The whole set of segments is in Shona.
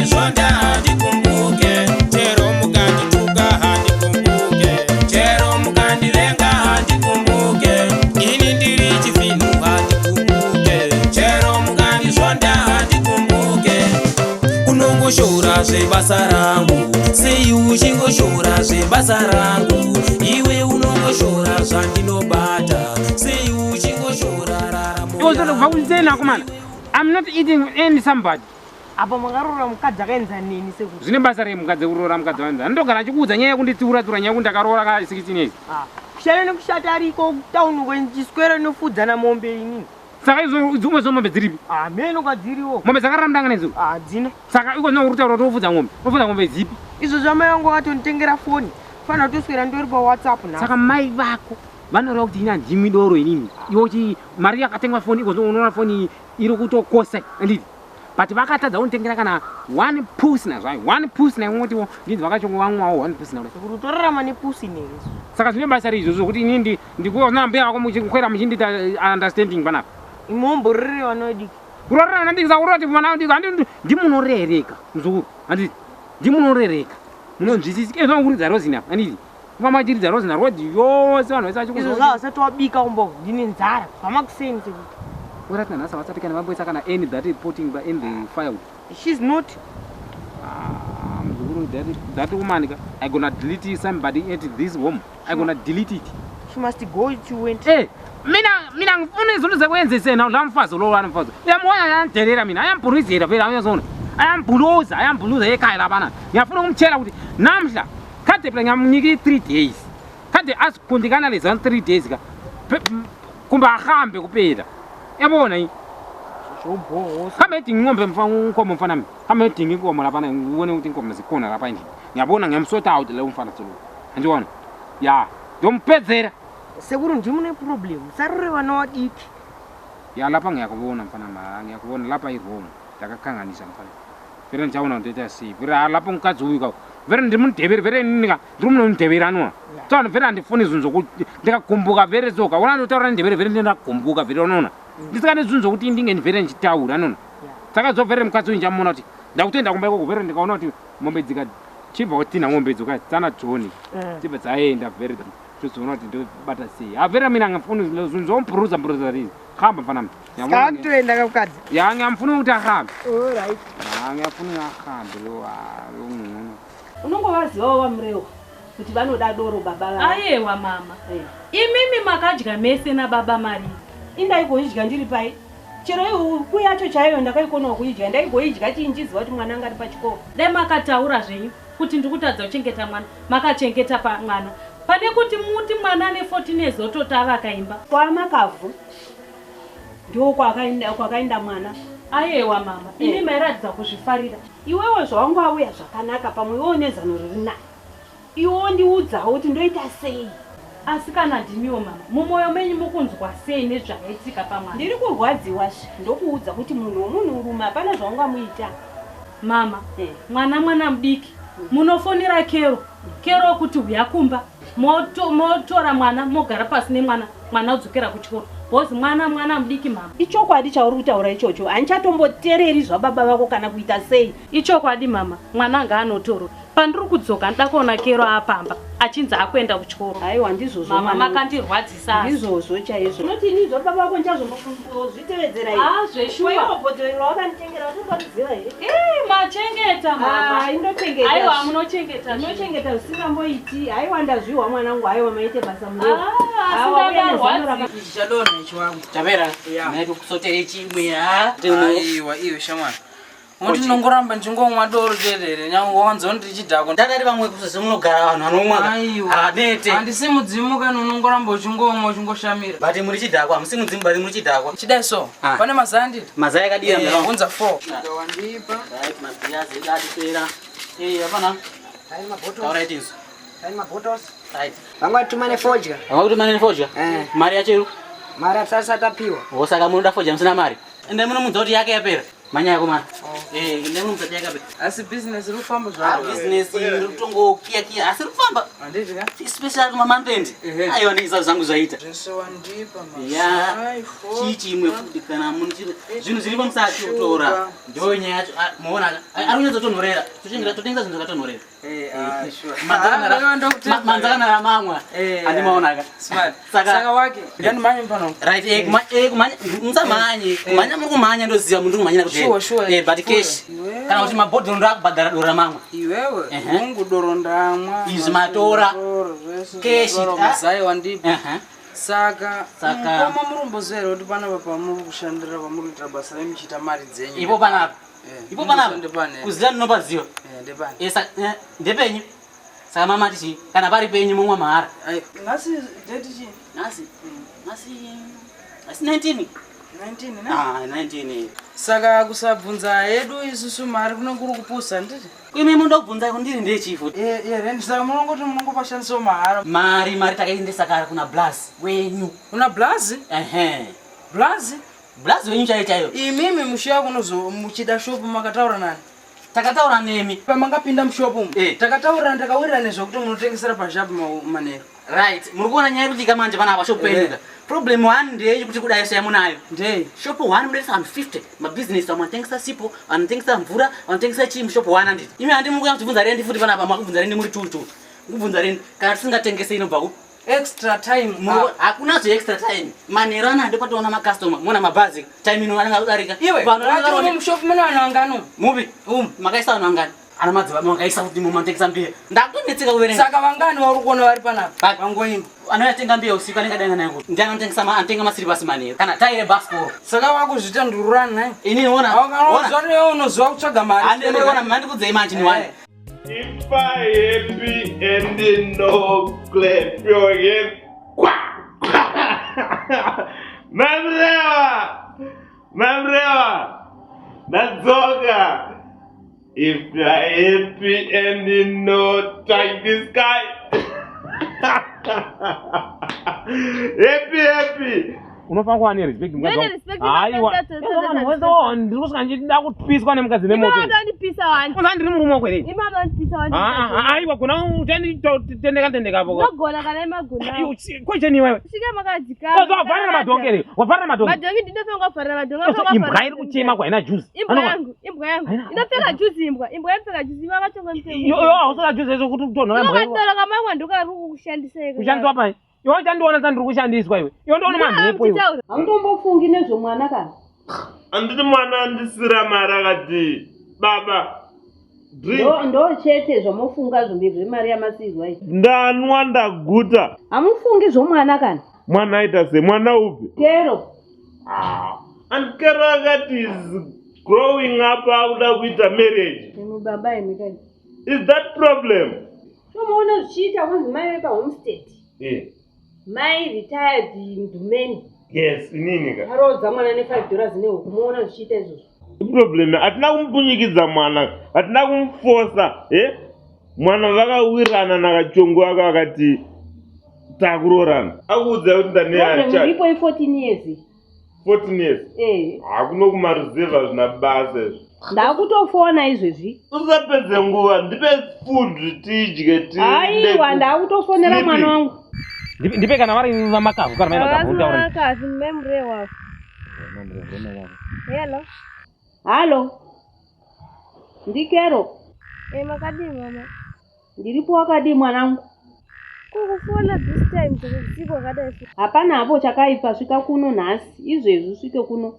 mukandizonda handikumbuke, chero mukandituka handikumbuke, chero mukandivenga handikumbuke, ini ndiri chipinhu handikumbuke, chero mukandizonda handikumbuke. Unongoshora zvebasa rangu, sei uchingoshora zvebasa rangu, iwe unongoshora zvandinobata, sei uchingoshora raramo yangu. I'm not eating with any somebody. Apa mangarora mukadzi akaenza nini sekuti? Zvine basa remukadzi kurora mukadzi wanza. Ndogara chikuudza nyaya yekunditsura nyaya yekundakaroora ka 16 years. Kushaya nekushata ariko town kwenchiswera nofudzana mombe inini. Saka izo mombe dziripi? Meno kwadziriwo. Mombe dzakararama nedzo? Dzina. Saka iko nokutaura kuti ofudza ngombe. Ofudza ngombe zipi? Izvo zvamai vangu vakatonditengera foni. Fana toswera ndori pa WhatsApp na. Saka mai vako vanoreva kuti ina ndimi doro inini. Iwochi mari yakatengwa foni iko unoona foni iri kutokosa anditi. But vakatadza kunitengera kana one pussy na zvai. One pussy na ngoti ndinzi vakachongwamwawo one pussy na kuti. Kutorarama ne pussy nezo. Saka zvine basa rizvo kuti inini ndikuona mbe wako muchikwera muchindita understanding panapa. Imomborere vanodiki. Kurora nandikisa kuroti mwana ndiko ndimunorereka mzukuru. Anditi ndimunorereka. Munonzwisisa ezvo kuridza rozina anditi. Vamachiridza rozina rodi yose vanhu vese vachikuzo. Izvo zvavasati wabika umbo ndine nzara. Vamakuseni sekuti. What na wasati kana mambo isakana any that reporting by in the file. She's not. That woman I gonna delete somebody at this home. I gonna delete it. She must go to went. Hey, mina ngifuna izinto zekwenzise na lamfazi lo wani mfazi. Yamoya yandelera mina. I am police here phela uyazona. I am bulldozer ekhaya labana. Ngiyafuna ukumtshela ukuthi namhla kade phela ngiyamnika 3 days. Kade asikhundikana lezi 3 days ka. Kumba ahambe kuphela. Yabona yi shobho kame dingi ngombe unkomo mfana mi kame dingi inkomo lapha ngibone ukuthi inkomo zikhona lapha endlini ngiyabona ngiyamsota out le umfana tsolo andibona ya ndompedzera sekuru ndimune problem sarure vana wadiki ya lapha ngiyakubona mfana ma ngiyakubona lapha iroom ndakakhanganisa mfana vere ndichaona kuti eta si vere lapha ngikadzi uyuka vere ndimundeberi vere nika ndimundeberi anwa tsana vere andifuni izunzo kuti ndikagumbuka vere zoka wona ndotaura ndeberi vere ndinagumbuka vere unoona ndisikane zunzo kuti ndingeni vere nchitaura anona saka zovere mukadzi unjamona kuti ndakutenda kumba iko vere ndikaona kuti mombe dzika chibva kutina ngombe dzoka tsana John tibva dzaenda vere tsoona kuti ndobata sei avere mina ngafuna zunzo mpuruza ri khamba mfana mimi ngatoenda kakadzi ya ngamfuna ukuthi ahambe all right ngafuna ahambe lo unongovaziva wamrewa kuti vanoda doro baba vavo. Aiwa mama imimi makadya mese nababa mari indaigoidya ndiri pai chero huku yacho chaiyo ndakaikonawo kuidya ndaigoidya tinjiziva kuti mwana anga ari pachikoro. Dai makataura zvenyu kuti ndikutadza kuchengeta mwana makachengeta mwana pane kuti muti mwana ane 14 years ototava akaimba kwamakavhu ndo kwakaenda mwana. Aiwa mama ini mairatidza kuzvifarira iwewo zvawangu auya zvakanaka pamwe iwewo nezano riri nayo iwewo ndiudzawo kuti ndoita sei. Asi kana ndimiwo mama mumwoyo menyu mukunzwa sei nezvakaitika pamwana? Ndiri kurwadziwa ndokuudza kuti munhu womunhu rume hapana zvaungamuita mama. Mwana mudiki munofonera kero kuti uyakumba motora mwana mogara pasi nemwana udzokera kuchikoro bozi mwana mudiki mama. Ichokwadi chauri kutaura ichocho handichatombotereri zvababa vako kana kuita sei. Ichokwadi mama mwana ngaanotoro pandiri kudzoka ndida kuona kero apamba achinzi akuenda kuchikoro. Aiwa ndizvozvo mama makandirwadzisa. Ndizvozvo chaizvo. Unoti inizvo baba vako ndichazozvitevedzera here. Zveshuwa. Bhodhoro rawakanitengera unoziva here. Machengeta mama. Indochengeta. Aiwa munochengeta. Munochengeta zvisingamboiti. Aiwa ndazviwa mwanangu aiwa maite basa mureu. Asingadarwadzi. Chadona chiwangu. Tapera. Naito kusotere chimwe Aiwa iwe shamwana. Muti nongoramba ndingomwa doro dedere nyangu wanzo ndichidhako. Ndadari pamwe kusoze munogara vanhu vanomwa. Aiwa. Nete. Handisi mudzimu kana unongoramba uchingomwa uchingoshamira. Bati muri chidhakwa, hamisi mudzimu bati muri chidhakwa. Chidai so. Pane mazaya nditi? Mazaya yakadira mera. Unza 4. Ndawandipa. Right, mabiyazi ndatipera. Hapana. Hai mabotos. Alright inso. Hai mabotos. Right. Vangatumane fodya. Vangatumane fodya? Mari yacheru? Mari atsasa tapiwa. Osaka munoda fodya musina mari. Ende muno munzoti yake yapera. Manya yako man. Ndemu mtateka be. Asi business rufamba Ah, zvaro. business rutongo kia asi rufamba. Anditi ka? Especially kuma month. Ayo ni zangu zaita. Zvinso wandipa man. Ya. Chichi imwe futi kana munhu chiri. Zvinhu zviri pamusati kutora. Ndo nyaya yacho. Muona ka? Ari unyazo tonorera. Tuchingira totengesa zvinhu zvakatonorera. Sure. Manzana na mamwa. Ani maona ka? Smart. Saka wake. Ngani manye pano. Right, kumanya msamanye. Kumanya mukumanya ndoziva munhu kumanya kuti. Sure. But cash. Kana kuti mabhodhi ndo akubhadhara dora mamwa. Iwewe. Mungu doro ndamwa. Izvi matora. Cash. Mazai wandipa. Saka koma murumbozera kuti panapa pamuri kushandira pamuri kuita basa remuchita mari dzenyu. Ipo panapa. Ipo panapa. Kuziva ndinopaziva. Ndepani. Ndepenyu. Saka mama tichi kana pari penyu mumwe mahara. Ngasi date chi? Nasi 19. 19 ne? 19. Saka kusabvunza hedu isusu mari kunonguru kupusa nditi? Kuime mundo kubvunza kundiri ndiye chifu. Rendi saka munongoti munongopashandisa mahara. Mari takaendesa kare kuna Blaz wenyu. Kuna Blaz? Blaz? Blaz wenyu chaiyo. Imimi mushiya kunozo muchida shop makataura nani? Takataura nemi. Pamangapinda mushopu umu. Takataura ndakawirira nezvokuti munotengesera pashapu manero. Right. Muri kuona nyaya kuti kamanje panapa shop penyuka. Problem 1 ndiye kuti kudai semunayo. Ndei. Shop 1 mudesa 50. Ma business amantengesa sipo, anotengesa mvura, anotengesa chim shop 1 nditi. Imi andi mukuya kutibvunza rendi futi panapa makubvunza rendi muri 2. Kubvunza rendi kana tisingatengese inobva ku extra time. Hakuna zve extra time. Manero ana ndipo toona ma customer, muona mabhazi. Time ino ananga kudarika. Iwe, vanhu mushop muno vanhu Mubi, makaisa vanhu vangani. Ana madzibaba makaisa kuti mumantekesa mbiya. Ndakunetseka kuverenga. Saka vangani vari kuona vari panapa. Vangoimba. Anoyatenga mbiya usiku anenge danga nayo kuti ndiye anotengesa antenga masirivasi manero. Kana taire baskoro. Saka vakuzvita ndururani naye. Ini ona. Ona unoziva kutsvaga mari. Andiri ona mandikudzei manje ni wani. If I happy and no clap your again. Mamrewa, Nadzoga. If you are happy and no touch this guy. Happy. Unofanga kuva nerespect ndirikusangandida kupiswa nemukadzi nemoto ndiri murume kwere aiwa gona utendeka-tendekapo kocheni iwewe wavharira madhongere wavharira madhonge imbwa iri kuchema kwaina juzi hausaka juzi ezo kuti kutonhokushandiswa pai iwe chandiona sandiri kushandiswa iwe iwe ndoona mamhepo iwe hautombofungi nezvomwana kana anditi mwana andisira mari akati baba ndo chete zvamofunga zvombiri zvemari yamasirwa iyi ndanwa ndaguta hamufungi zvomwana kana mwana aita se mwana upi kero and kero akati is growing up akuda kuita marriage baba emikani is that problem tomoona zvichiita kunzi mai vepahomestead mai retired ndumeni yes inini ka arodza mwana ne$5 nehuku moona zvichiita izvozvo problem hatina kumupunyikidza mwana hatina kumufosa mwana vakawirana nakachongwe wako akati takurorana akuudza kuti ndaneachapo 14 years 14 years hakuno kumaruzeva zvina basa izvo ndakutofona izvezvi usapedze nguva ndipe food tidye aiwa ndakutofonera mwana wangu ndipe kana vari vamakavu kana vamakavu memure wavo hello halo ndikero makadii mama ndiripo wakadii mwanangu kukufona this time dzekusiku wakadai hapana hapo chakaipa svika kuno nhasi izvezvi svike kuno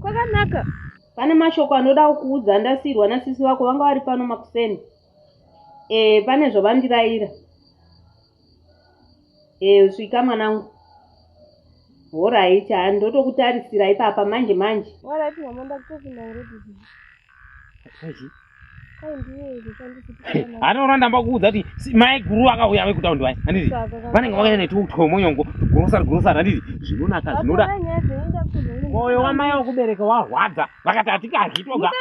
kwakanaka pane mashoko anoda kuudza ndasirwa nasisi wako vanga vari pano makuseni pane zvovandirayira svika mwanangu alright handotokutarisira ipapa manje alright mama ndakutofina uredi hanoona ndamba kuudza kuti mai guru akauya vekutaundi vai handiti vanenge vakaita netutomonyongo gurosari handiti zvinonaka zvinoda moyo wamai wekubereka warwadza vakati hatikadyi toga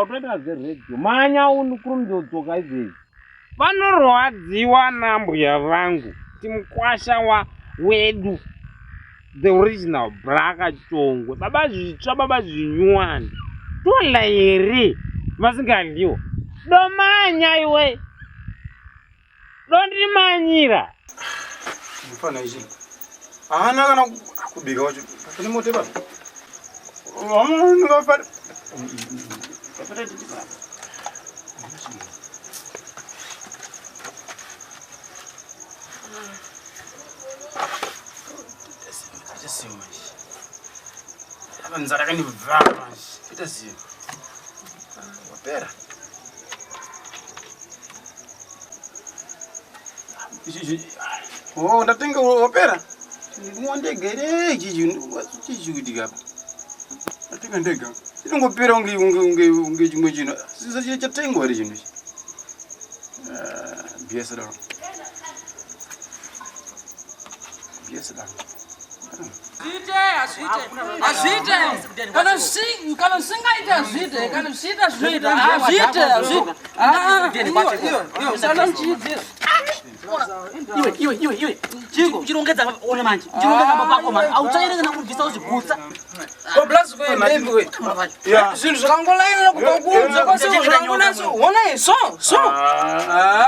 toita zeredio manya kurumidzoka izvezvi vanorwadziwa nambuya vangu timukwasha wedu the original bra Kachongwe. Baba zvitsva baba zvinyuwani. Tola here vasingadliwo. Domanya iwe. Ndondimanyira. Mfana ichi. Ana kana kubika wacho. Kafuni mote baba. Ngafara. Kafara titi baba. Just much. Nzara kani vara manje. Kita siyo. Opera. Oh, ndatenga opera. Ndimonde gereji jiju kudigapa. Ndatenga ndega. Ndingopera unge chimwe chino. Sisa chatengwa ri chino. Biasa daro. Biasa daro. Azite. Kana singaita azite. Kana sita zvita. Azite. Sana mchidzira. Iwe. Chirongedza ona manje. Chirongedza babako manje. Auchaire kana kubvisa uzigutsa. Oblazi kwembepi we. Zvinhu zvakangolaira kubakunza kwase zvakangonaso. Ona iso.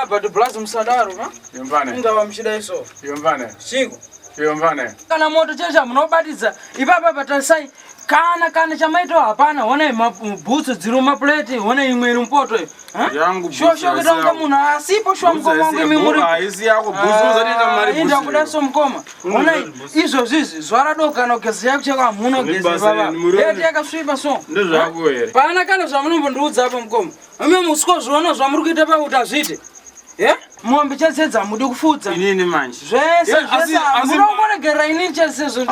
But blazi musadaro, ha? Yombane. Ingava muchida iso. Yombane. Chiko. Yombane. Kana moto chesha munobatidza ipapa patasai kana chamaito hapana ona mabhutsu dziri mapuleti ona imwe mpoto yangu shosho kutonga munhu asipo shwa mukoma wangu mimuri aisi yako bhutsu uzatita mari bhutsu inda kuda so mukoma ona izvozvizvi zvaradoka kana kugezi yako cheka munogezi baba eti yakasvipa so ndezvako here pana kana zvamunombondiudza apa mukoma ame musiko zviona zvamuri kuita pakuti azviite mombe chadza mudi kufudza inini manje zvese murongoregera inini chadzezo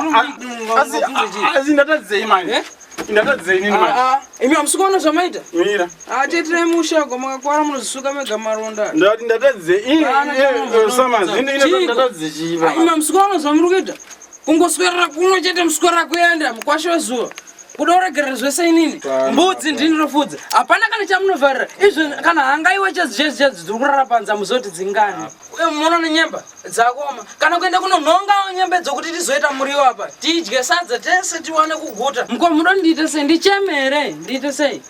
asi ndatadzei manje ndatadzei inini manje imi hamusikuona zvamaita mira tetirei mushago makakwara munozvisuka mega maronda ndati ndatadzei ndatadzei chiva imi hamusikuona zvamuri kuita kungoswerera kuno chete muswera kuenda mukwasho wezuva kuda uregerera zvese inini mbudzi ndindirofudza hapana kana chamunovharira izvo kana hangaiwe chedzi dziri kurara panza muzoti dzingani muona nenyemba dzakoma kana kuenda kunonhongawo nyembe dzokuti tizoita muriwo apa tidye sadza tese tiwane kuguta mukoma muda ndiite sei ndichemere ndiite sei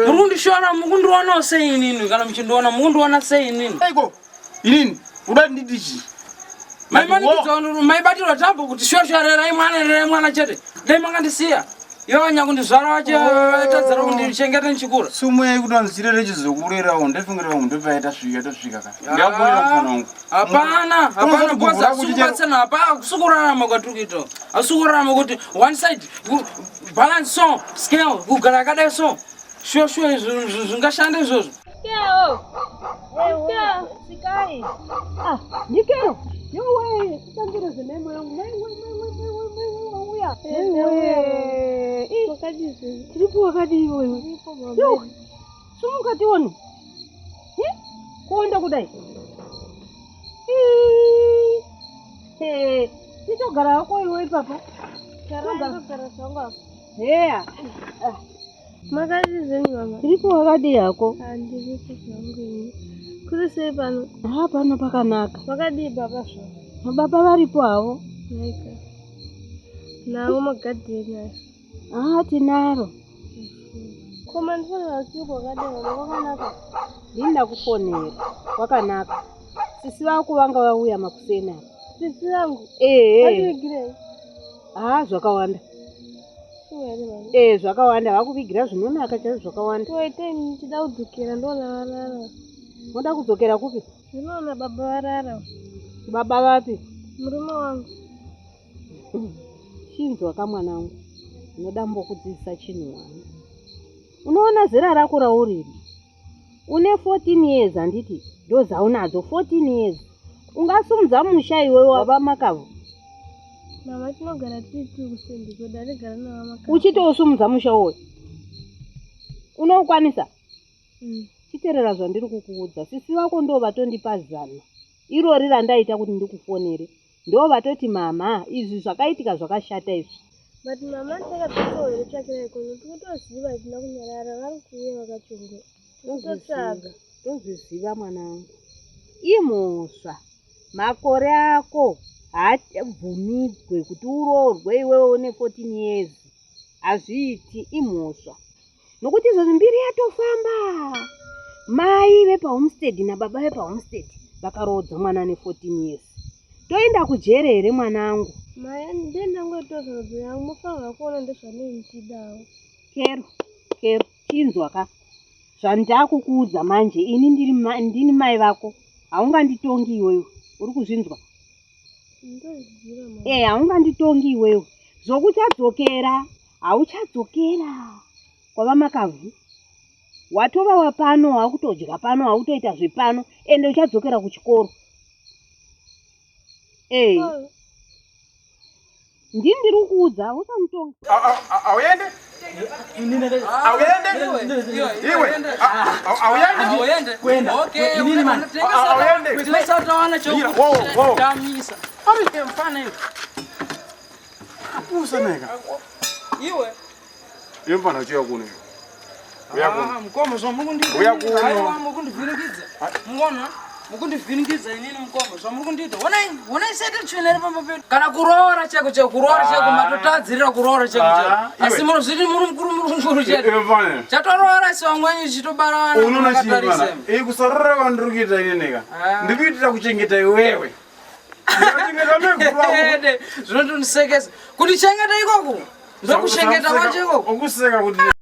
muri kundishora mukundionawo sei inini kana muchindiona mukundiona sei inini aiko inini uda nditi chii maibatirwa tambo kuti shoshorerai mwana chete dai makandisiya yovanya kundizvara wacho tadzara kundichengeta ndichikura sumwei kuti anzirere chizokurerawo ndefungirira kuti ndopaita tasvika ka ndakurira mfana wangu hapana bosa sikubatsana hapa kusukurarama kwatukuita asukurarama kuti one side balance so scale kugara akadai so shosho zvingashanda izvozvo Sikai. Nikero. Yowe, sangire zvenemo yangu. Uya. Wakadizi. Tiripo wakadizi wewe. Yo. Sumukati wonu. Kuenda kudai. Tichogara ko iwe papa. Gara songa. Makadizi mama. Tiripo wakadi yako. Andiripo zangu. Kuri sei pano? Pano pakanaka. Wakadi baba zvo? Baba varipo havo. Naika. Nawo magadheni aya. Tinaro. Koma ndifanira siku wakadai wakanaka. Ndinda kufonera. Wakanaka. Sisi vako vanga vauya makusena. Sisi vangu? Vakuvigirai? Zvakawanda. Zvakawanda. Vakuvigira zvinonaka chaizvo zvakawanda. Toitai ndichida kudzokera ndona varara. Moda kudzokera kupi? Ndinoona baba varara. Baba vapi? Murume wangu. Chinzwa kamwana wangu. Unoda mbokudzidzisa chinhu wani. Unoona zera rako rauriri. Une 14 years handiti. Ndo dzaunadzo 14 years. Ungasumudza musha iwe wava makavo. Mama tinogara tiri kusendi kwedu atigara nava makavo. Uchitosumudza musha woyo. Unoukwanisa? Chiterera zvandiri kukuudza. Sisi vako ndo vatondipa zano. Irori randaita kuti ndikufonere. Ndo vatoti mama, izvi zvakaitika zvakashata izvi. But mama takapesa here tsvakira ikono tikutoziva tina kunyarara vari kuuya vakachongwe. Tozviziva mwana wangu. Imusva. Makore ako Haabvumidzwe kuti uroorwe iwewe une 14 years. Hazviiti imhosva. Nokuti izvozvi mbiri yatofamba. Mai vepaHomestead nababa vepaHomestead vakaroodza mwana ane 14 years. Toenda kujere here mwanangu? Mai ndenda ngoitozodzo yangu mufanira kuona ndezvanendidawo. Kero chinzwa ka. Zvandakukuudza manje ini ndini mai vako. Haunganditongi iwewe. Uri kuzvinzwa? Ndoziva mai. Haunganditongi iwewe. Zvokuchadzokera, hauchadzokera kwava makavhu. Watova wapano, haukutodya pano, hautoita zvepano, ende uchadzokera kuchikoro. Ndiri kuudza, usanitonga. Auende? Auende? Iwe? Auende? Kwenda. Okay. Inini man? Auende? Tumesatawana Wow. Tamisa. Mfana hiyo. Apusa nega. Iwe. Yempana chiya kuno. Mkomo zo mukundita. Uyakuno. Hayiwa mukundivhiringidza. Mungona? Mukundivhiringidza inini mkomo zo mukundita. Wona isete chenere pamba pedu. Kana kuroora cheko kuroora cheko matotadzirira kuroora cheko. Asi muri zviri muri mukuru chete. Yempana. Chatoroora swamwenyu chitobara wana. Unoona chimpana. Kusarara kwandikuita ine nega. Ndikuitira kuchengeta iwewe. Zvinotondisekesa. Kuti chengeta ikoko. Ndokuchengeta kwacho ikoko. Ukuseka kuti